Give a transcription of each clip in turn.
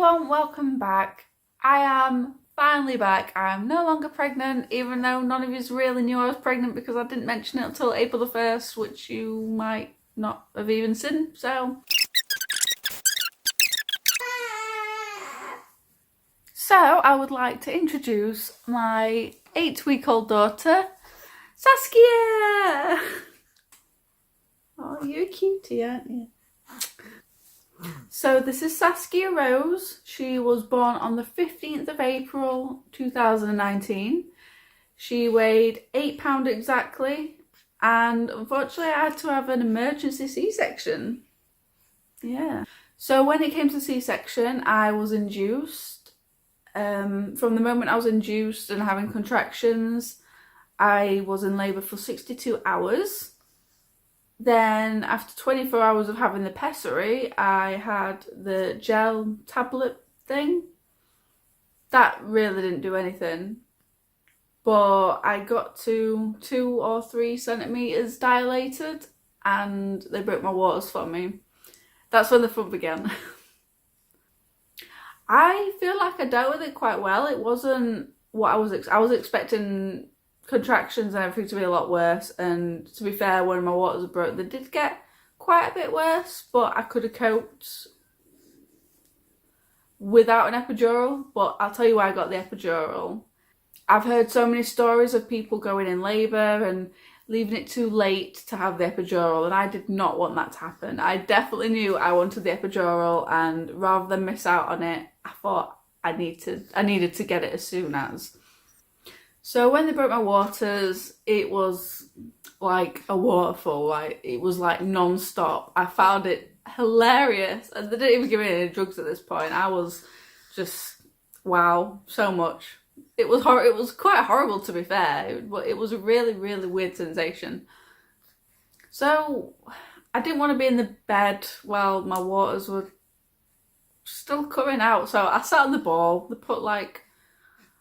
everyone, welcome back. I am finally back. I am no longer pregnant, even though none of you really knew I was pregnant because I didn't mention it until April the 1st, which you might not have even seen, so I would like to introduce my 8-week-old daughter, Saskia! Oh, you're a cutie, aren't you? So this is Saskia Rose. She was born on the 15th of April 2019. She weighed 8 pounds exactly, and unfortunately I had to have an emergency C-section. Yeah. So when it came to C-section, I was induced. From the moment I was induced and having contractions, I was in labour for 62 hours. Then after 24 hours of having the pessary, I had the gel tablet thing. That really didn't do anything. But I got to 2 or 3 centimetres dilated and they broke my waters for me. That's when the fun began. I feel like I dealt with it quite well. It wasn't what I was expecting contractions and everything to be a lot worse, and to be fair, when my waters broke they did get quite a bit worse, but I could have coped without an epidural. But I'll tell you why I got the epidural. I've heard so many stories of people going in labour and leaving it too late to have the epidural, and I did not want that to happen. I definitely knew I wanted the epidural, and rather than miss out on it, I thought I needed to get it as soon as. So when they broke my waters, it was like a waterfall. Like, it was like non-stop. I found it hilarious, and they didn't even give me any drugs at this point. I was just, wow, so much. It was quite horrible, to be fair, but it was a really, really weird sensation. So I didn't want to be in the bed while my waters were still coming out, so I sat on the ball. They put like,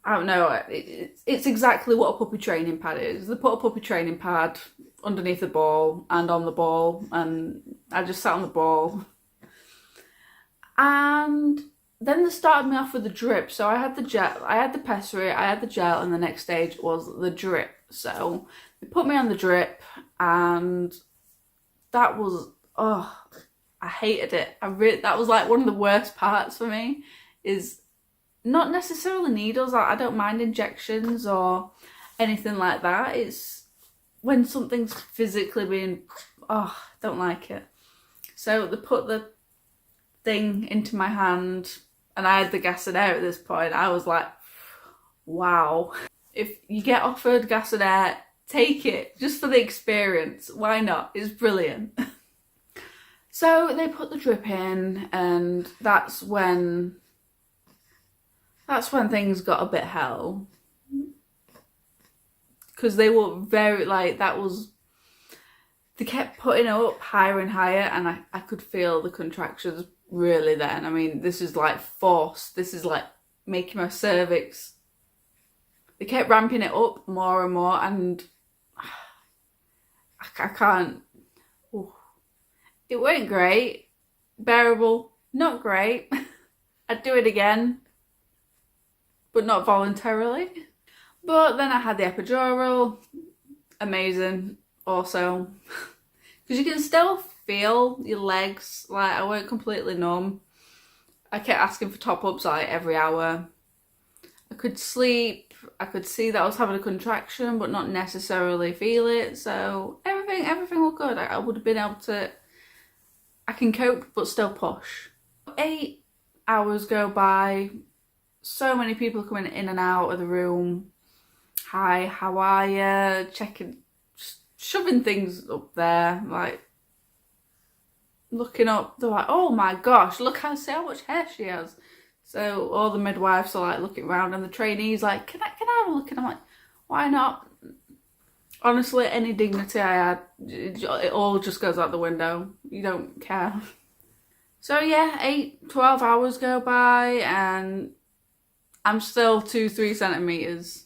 I don't know, it's exactly what a puppy training pad is. They put a puppy training pad underneath the ball and on the ball, and I just sat on the ball. And then they started me off with the drip. So I had the gel, I had the pessary, I had the gel, and the next stage was the drip. So they put me on the drip, and that was, oh, I hated it. That was like one of the worst parts for me, is not necessarily needles. I don't mind injections or anything like that. It's when something's physically being, oh, I don't like it. So they put the thing into my hand, and I had the gas and air at this point. I was like, wow. If you get offered gas and air, take it, just for the experience. Why not? It's brilliant. So they put the drip in, and that's when things got a bit hell. Because they were very, like, they kept putting it up higher and higher, and I could feel the contractions really then. I mean, this is like force. This is like making my cervix. They kept ramping it up more and more, and I can't. Ooh. It weren't great. Bearable. Not great. I'd do it again, but not voluntarily. But then I had the epidural. Amazing also, because you can still feel your legs. Like, I weren't completely numb. I kept asking for top-ups like every hour. I could sleep. I could see that I was having a contraction, but not necessarily feel it. So everything was good. I would have been able to, I can cope but still push. 8 hours go by. So many people coming in and out of the room. Hi, how are you? Checking, shoving things up there, like looking up. They're like, oh my gosh, see how much hair she has. So all the midwives are like looking around, and the trainees like, can I have a look? And I'm like, why not? Honestly, any dignity I had, it all just goes out the window. You don't care. So yeah, 12 hours go by, and I'm still 2-3 centimetres.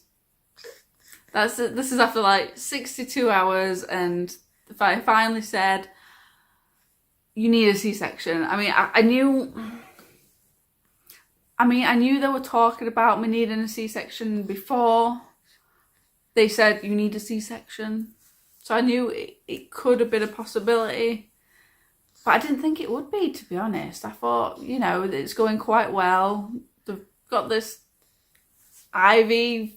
This is after like 62 hours, and I finally said, you need a C-section. I mean, I knew I mean, I knew they were talking about me needing a C-section before they said you need a C-section. So I knew it could have been a possibility. But I didn't think it would be, to be honest. I thought, you know, it's going quite well. They've got this IV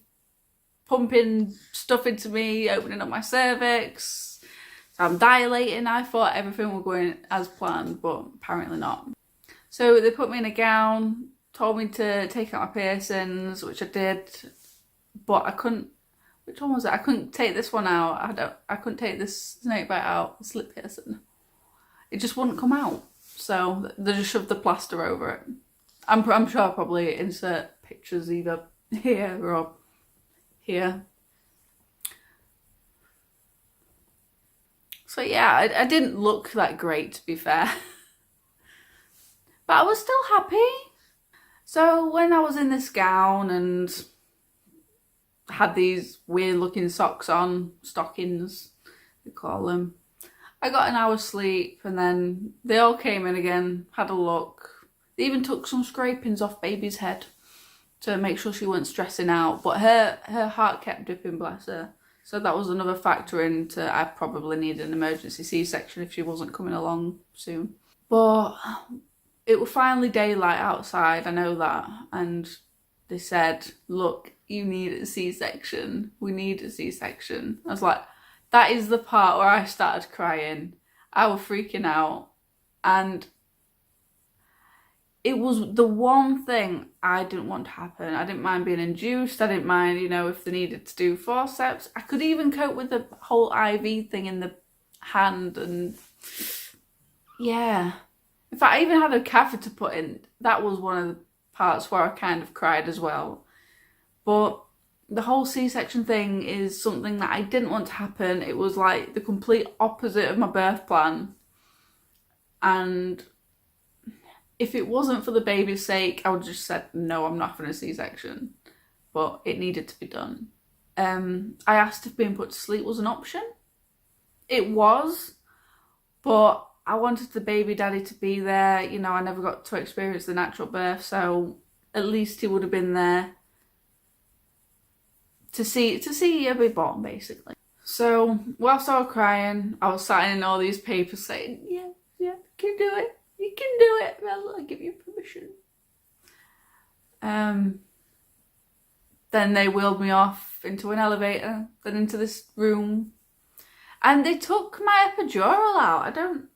pumping stuff into me, opening up my cervix. So I'm dilating. I thought everything was going as planned, but apparently not. So they put me in a gown, told me to take out my piercings, which I did, but I couldn't. Which one was it? I couldn't take this one out. I couldn't take this snake bite out, the slip piercing. It just wouldn't come out. So they just shoved the plaster over it. I'm sure I'll probably insert pictures either here or here. So yeah, I didn't look that great, to be fair. But I was still happy. So when I was in this gown and had these weird looking socks on, stockings, they call them, I got an hour's sleep, and then they all came in again, had a look. They even took some scrapings off baby's head to make sure she wasn't stressing out, but her heart kept dipping, bless her. So that was another factor into I probably needed an emergency C-section if she wasn't coming along soon. But it was finally daylight outside, I know that, and they said, look, you need a C-section. We need a C-section. I was like, that is the part where I started crying. I was freaking out. And it was the one thing I didn't want to happen. I didn't mind being induced. I didn't mind, you know, if they needed to do forceps. I could even cope with the whole IV thing in the hand. And yeah. In fact, I even had a catheter put in. That was one of the parts where I kind of cried as well. But the whole C-section thing is something that I didn't want to happen. It was like the complete opposite of my birth plan. And if it wasn't for the baby's sake, I would have just said, no, I'm not having a C-section. But it needed to be done. I asked if being put to sleep was an option. It was, but I wanted the baby daddy to be there. You know, I never got to experience the natural birth, so at least he would have been there to see her be born, basically. So whilst I was crying, I was signing all these papers saying, yeah, you can do it. You can do it. Well, I give you permission. Then they wheeled me off into an elevator, then into this room. And they took my epidural out. I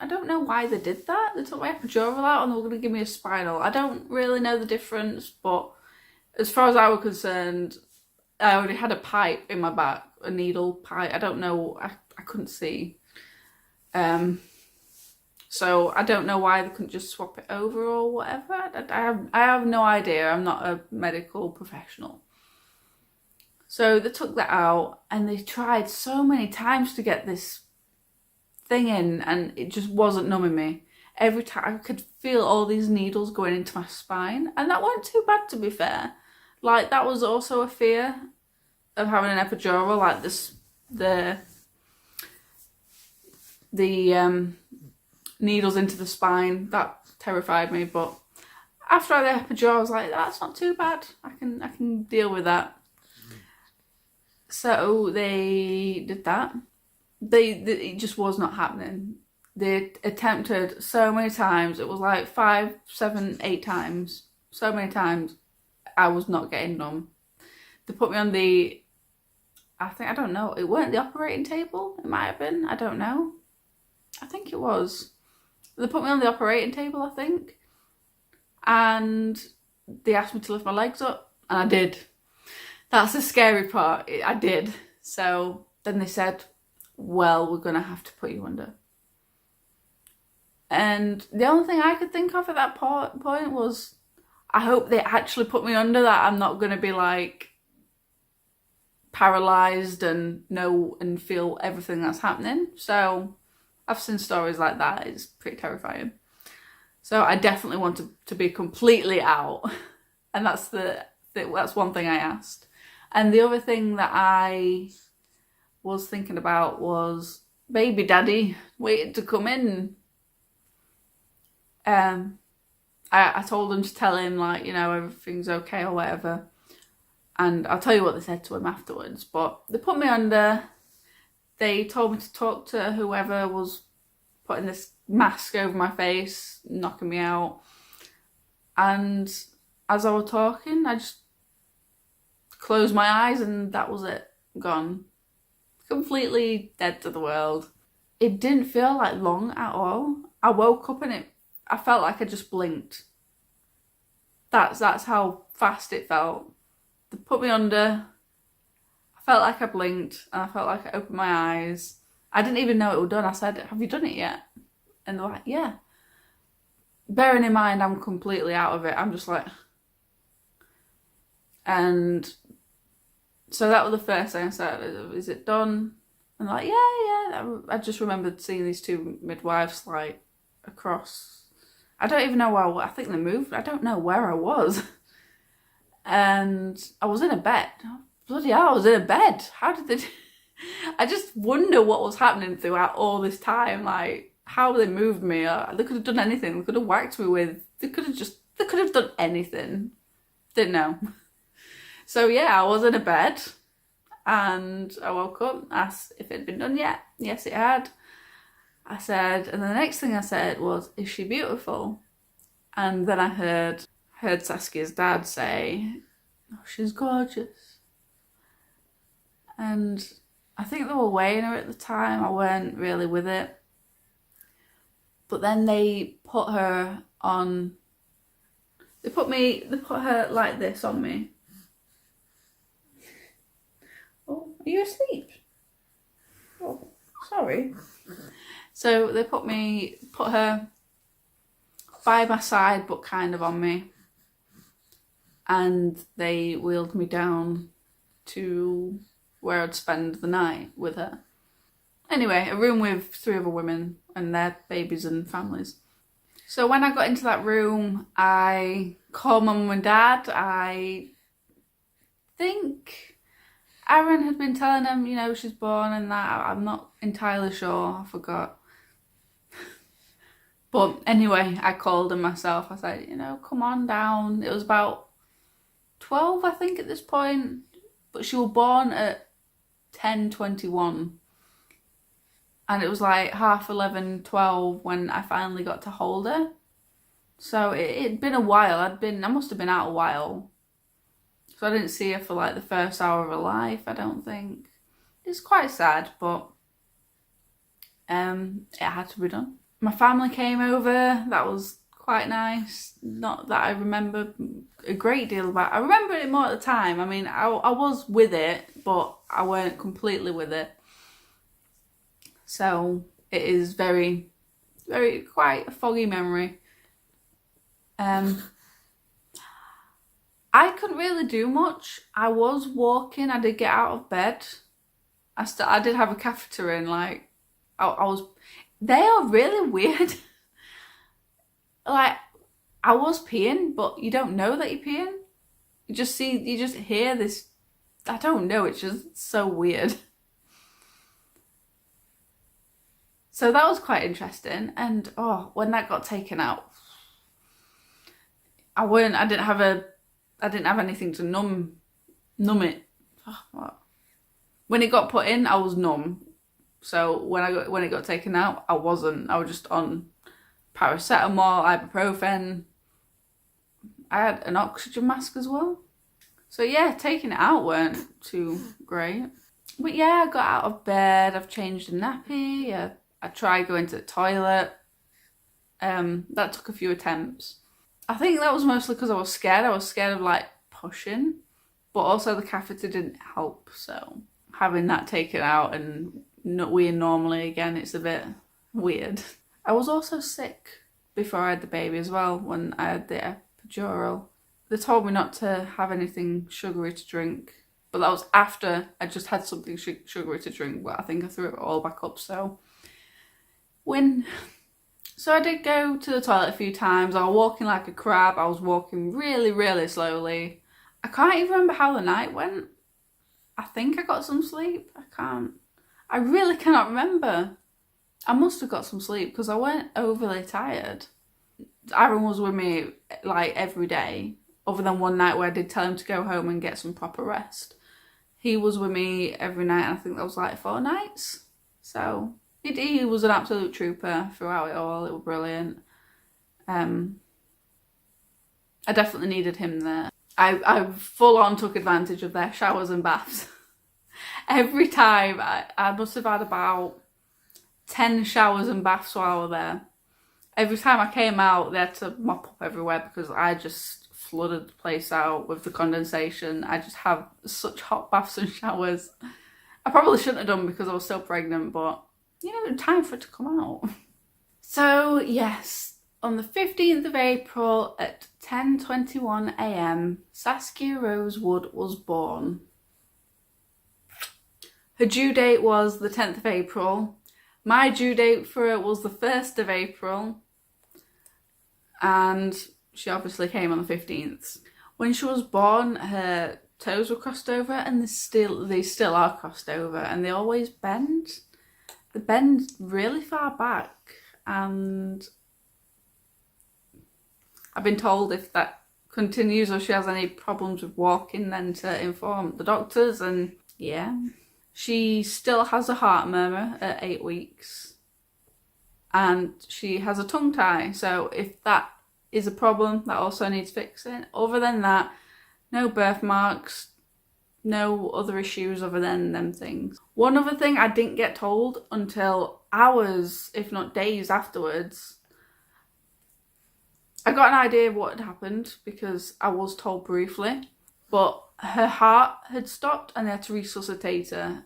don't know why they did that. They took my epidural out and they were going to give me a spinal. I don't really know the difference, but as far as I was concerned, I already had a pipe in my back, a needle pipe. I don't know, I couldn't see. So I don't know why they couldn't just swap it over or whatever. I have no idea. I'm not a medical professional. So they took that out and they tried so many times to get this thing in, and it just wasn't numbing me. Every time I could feel all these needles going into my spine, and that wasn't too bad, to be fair. Like, that was also a fear of having an epidural, like this, the needles into the spine. That terrified me, but after I had the epidural, I was like, that's not too bad. I can deal with that. So they did that. It just was not happening. They attempted so many times. It was like 5, 7, 8 times. So many times. I was not getting numb. They put me on the, I don't know, it weren't the operating table. It might have been. I don't know. I think it was. They put me on the operating table, I think. And they asked me to lift my legs up. And I did. That's the scary part. I did. So then they said, well, we're going to have to put you under. And the only thing I could think of at that point was, I hope they actually put me under, that I'm not going to be like paralysed and know and feel everything that's happening. So I've seen stories like that. It's pretty terrifying. So I definitely wanted to be completely out. And that's one thing I asked. And the other thing that I was thinking about was baby daddy waiting to come in. I told them to tell him, like, you know, everything's okay or whatever. And I'll tell you what they said to him afterwards. But they put me under. They told me to talk to whoever was putting this mask over my face, knocking me out. And as I was talking, I just closed my eyes and that was it. Gone. Completely dead to the world. It didn't feel like long at all. I woke up and I felt like I just blinked. That's how fast it felt. They put me under. I felt like I blinked and I felt like I opened my eyes. I didn't even know it was done. I said, "Have you done it yet?" And they're like, "Yeah." Bearing in mind I'm completely out of it, I'm just like... And so that was the first thing I said, "Is it done?" And they're like, yeah. I just remembered seeing these two midwives like across. I don't even know where I think they moved. I don't know where I was. And I was in a bed. Bloody hell, I was in a bed. How did they... I just wonder what was happening throughout all this time. Like, how they moved me. They could have done anything. They could have whacked me with... They could have done anything. Didn't know. So yeah, I was in a bed. And I woke up, asked if it had been done yet. Yes, it had. I said, and the next thing I said was, "Is she beautiful?" And then I heard Saskia's dad say, "Oh, she's gorgeous." And I think they were weighing her at the time. I weren't really with it. But then they put her on... They put her like this on me. Oh, are you asleep? Oh, sorry. So they put her by my side, but kind of on me. And they wheeled me down to where I'd spend the night with her. Anyway, a room with 3 other women and their babies and families. So when I got into that room, I called my mum and dad. I think Aaron had been telling them, you know, she's born and that. I'm not entirely sure. I forgot. But anyway, I called them myself. I said, you know, come on down. It was about 12, I think, at this point. But she was born at 10:21. And it was like 11:30, 12 when I finally got to hold her. So it'd been a while. I must have been out a while. So I didn't see her for like the first hour of her life, I don't think. It's quite sad, but it had to be done. My family came over. That was quite nice. Not that I remember a great deal about. I remember it more at the time. I mean, I was with it, but I weren't completely with it. So it is very, very quite a foggy memory. I couldn't really do much. I was walking. I did get out of bed. I did have a catheter in. Like I was. They are really weird. Like I was peeing, but you don't know that you're peeing. You just hear this. I don't know. It's just so weird. So that was quite interesting. And when that got taken out, I didn't have anything to numb it. When it got put in, I was numb. So when it got taken out, I wasn't. I was just on paracetamol, ibuprofen. I had an oxygen mask as well. So yeah, taking it out weren't too great. But yeah, I got out of bed. I've changed a nappy. I tried going to the toilet. That took a few attempts. I think that was mostly because I was scared. I was scared of like pushing, but also the catheter didn't help. So having that taken out and not weeing normally again, it's a bit weird. I was also sick before I had the baby as well when I had the epidural. They told me not to have anything sugary to drink, but that was after I just had something sugary to drink, but I think I threw it all back up. So I did go to the toilet a few times. I was walking like a crab. I was walking really, really slowly. I can't even remember how the night went. I think I got some sleep. I really cannot remember. I must have got some sleep because I weren't overly tired. Aaron was with me like every day, other than one night where I did tell him to go home and get some proper rest. He was with me every night, and I think that was like 4 nights. So he was an absolute trooper throughout it all. It was brilliant. I definitely needed him there. I full on took advantage of their showers and baths. Every time, I must have had about 10 showers and baths while I was there. Every time I came out, they had to mop up everywhere because I just flooded the place out with the condensation. I just have such hot baths and showers. I probably shouldn't have done because I was still pregnant, but you know, time for it to come out. So yes, on the 15th of April at 10:21 AM, Saskia Rosewood was born. Her due date was the 10th of April. My due date for it was the 1st of April. And she obviously came on the 15th. When she was born, her toes were crossed over, and they still are crossed over, and they always bend. They bend really far back, and I've been told if that continues or she has any problems with walking, then to inform the doctors. And yeah, she still has a heart murmur at 8 weeks, and she has a tongue tie. So if that is a problem, that also needs fixing. Other than that, no birthmarks, no other issues other than them things. One other thing I didn't get told until hours, if not days afterwards. I got an idea of what had happened because I was told briefly, but her heart had stopped and they had to resuscitate her.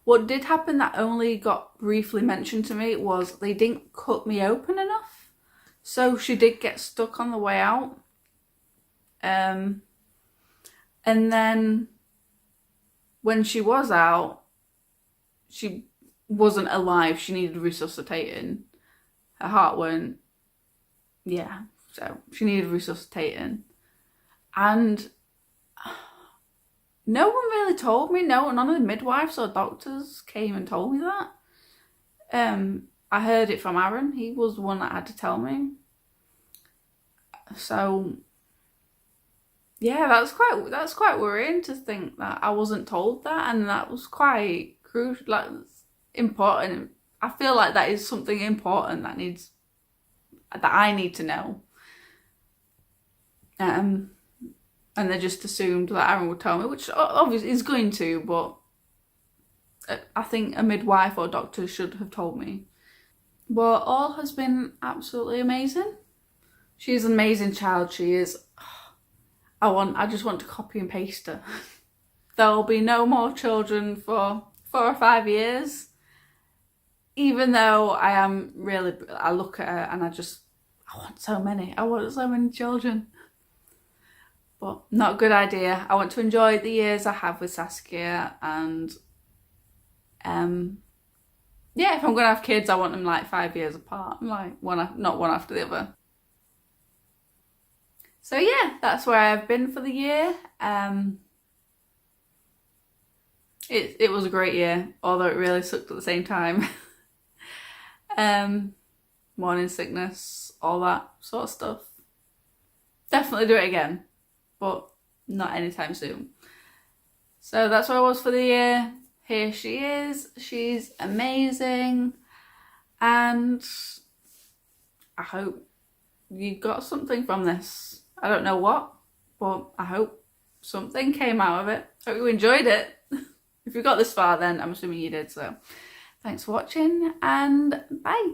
What did happen that only got briefly mentioned to me was they didn't cut me open enough. So she did get stuck on the way out. And then when she was out, she wasn't alive. She needed resuscitating. Her heart weren't, yeah, so she needed resuscitating. And no one really told me. No, none of the midwives or doctors came and told me that. I heard it from Aaron. He was the one that had to tell me. So yeah, that's quite worrying to think that I wasn't told that, and that was quite crucial, like important. I feel like that is something important that I need to know. And they just assumed that Aaron would tell me, which obviously is going to, but I think a midwife or doctor should have told me. But all has been absolutely amazing. She's an amazing child, she is. I just want to copy and paste her. There'll be no more children for 4 or 5 years. Even though I look at her and I want so many. I want so many children. But not a good idea. I want to enjoy the years I have with Saskia, and yeah, if I'm gonna have kids, I want them like 5 years apart, like not one after the other. So yeah, that's where I've been for the year. It was a great year, although it really sucked at the same time. Morning sickness, all that sort of stuff. Definitely do it again, but not anytime soon. So that's where I was for the year. Here she is. She's amazing. And I hope you got something from this. I don't know what, but I hope something came out of it. Hope you enjoyed it. If you got this far, then I'm assuming you did. So thanks for watching, and bye.